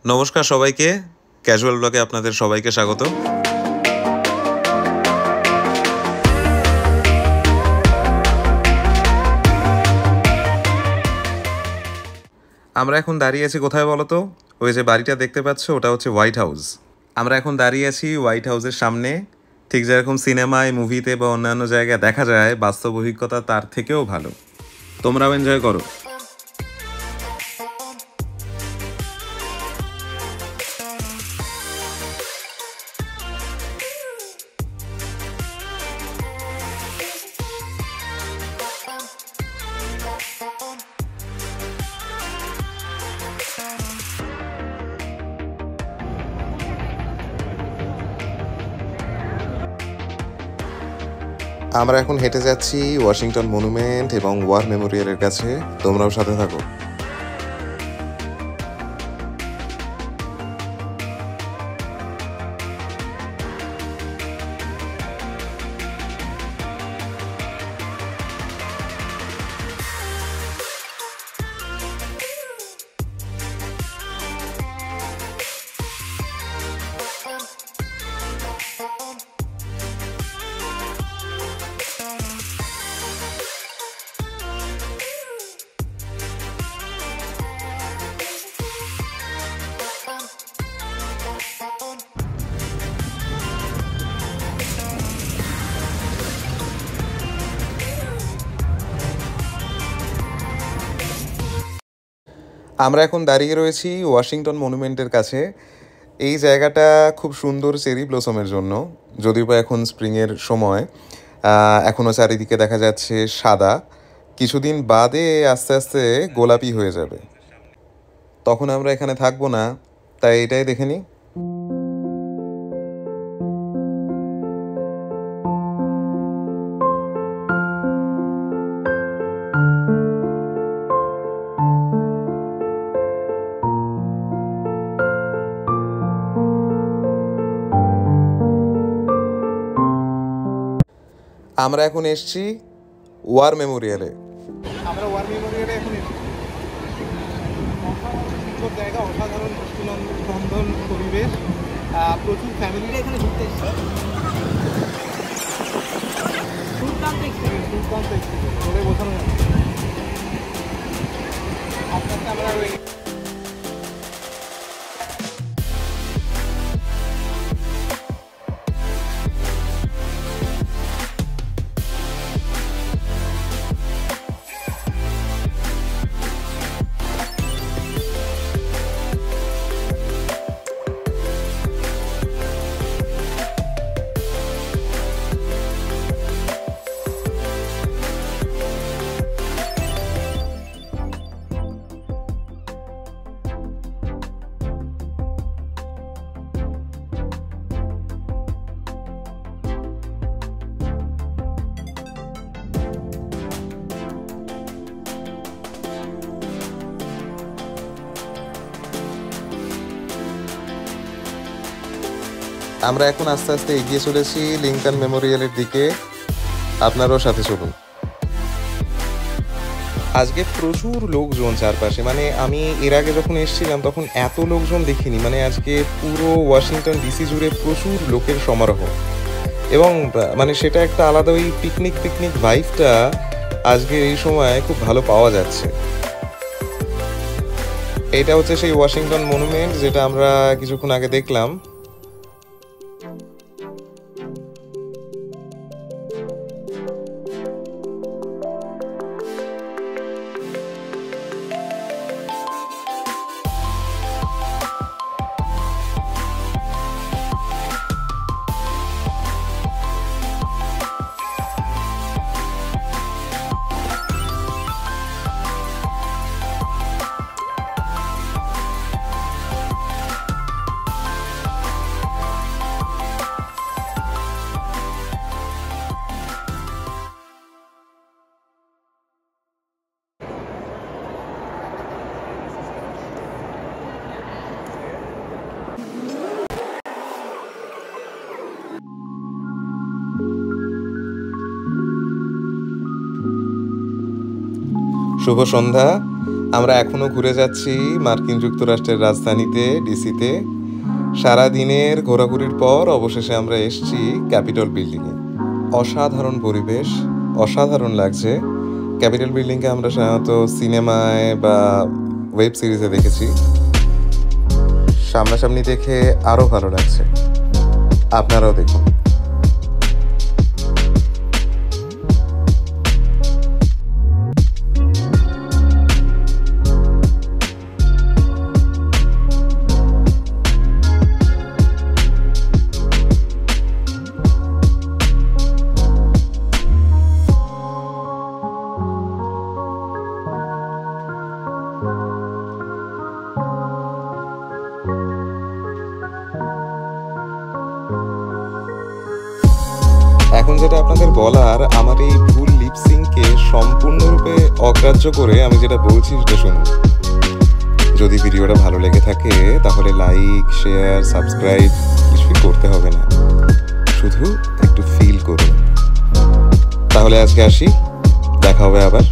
নমস্কার সবাইকে, ক্যাজুয়াল ব্লগে আপনাদের সবাইকে স্বাগত। আমরা এখন দাঁড়িয়ে আছি কোথায় বলো তো? ওই যে বাড়িটা দেখতে পাচ্ছ, ওটা হচ্ছে হোয়াইট হাউস। আমরা এখন দাঁড়িয়ে আছি হোয়াইট হাউসের সামনে। ঠিক যেরকম সিনেমায়, মুভিতে বা অন্যান্য জায়গায় দেখা যায়, বাস্তব অভিজ্ঞতা তার থেকেও ভালো। তোমরাও এনজয় করো। আমরা এখন হেঁটে যাচ্ছি ওয়াশিংটন মনুমেন্ট এবং ওয়ার মেমোরিয়ালের কাছে। তোমরাও সাথে থাকো। আমরা এখন দাঁড়িয়ে রয়েছি ওয়াশিংটন মনুমেন্টের কাছে। এই জায়গাটা খুব সুন্দর চেরি ব্লসমের জন্য, যদিও বা এখন স্প্রিংয়ের সময়। এখনও চারিদিকে দেখা যাচ্ছে সাদা, কিছুদিন বাদে আস্তে আস্তে গোলাপি হয়ে যাবে। তখন আমরা এখানে থাকবো না, তাই এটাই দেখে নিই। আমরা এখন এসছি ওয়ার মেমোরিয়ালে। আমরা ওয়ার মেমোরিয়ালে এখন সুন্দর জায়গা, অসাধারণ দৃষ্টিনন্দন পরিবেশ, প্রচুর ফ্যামিলিরা এখানে ঘুরতে এসছে। দুর্দান্ত এক্সপিরিয়েন্স বলে বোঝানো যাবে। আস্তে আস্তে আমরা আমরা এখন আস্তে আস্তে এগিয়ে চলেছি লিংকন মেমোরিয়ালের দিকে। আপনারাও সাথে চলুন। আজকে প্রচুর লোকজন চারপাশে, মানে আমি এর আগে যখন এসেছিলাম তখন এত লোকজন দেখিনি। মানে আজকে পুরো ওয়াশিংটন ডিসি জুড়ে প্রচুর লোকের সমারোহ, এবং মানে সেটা একটা আলাদা ওই পিকনিক ভাইবটা আজকে এই সময় খুব ভালো পাওয়া যাচ্ছে। এটা হচ্ছে সেই ওয়াশিংটন মনুমেন্ট যেটা আমরা কিছুক্ষণ আগে দেখলাম। শুভ সন্ধ্যা। আমরা এখনও ঘুরে যাচ্ছি মার্কিন যুক্তরাষ্ট্রের রাজধানীতে ডিসিতে। সারাদিনের ঘোরাঘুরির পর অবশেষে আমরা এসেছি ক্যাপিটল বিল্ডিংয়ে। অসাধারণ পরিবেশ, অসাধারণ লাগছে। ক্যাপিটল বিল্ডিংকে আমরা সাধারণত সিনেমায় বা ওয়েব সিরিজে দেখেছি, সামনাসামনি দেখে আরও ভালো লাগছে। আপনারাও দেখুন। এখন যেটা আপনাদের বলার, আমার এই ভুল লিপসিংকে সম্পূর্ণরূপে অগ্রাহ্য করে আমি যেটা বলছি সেটা শুনুন। যদি ভিডিওটা ভালো লেগে থাকে তাহলে লাইক, শেয়ার, সাবস্ক্রাইব কিছুই করতে হবে না, শুধু একটু ফিল করুন। তাহলে আজকে আসি, দেখা হবে আবার।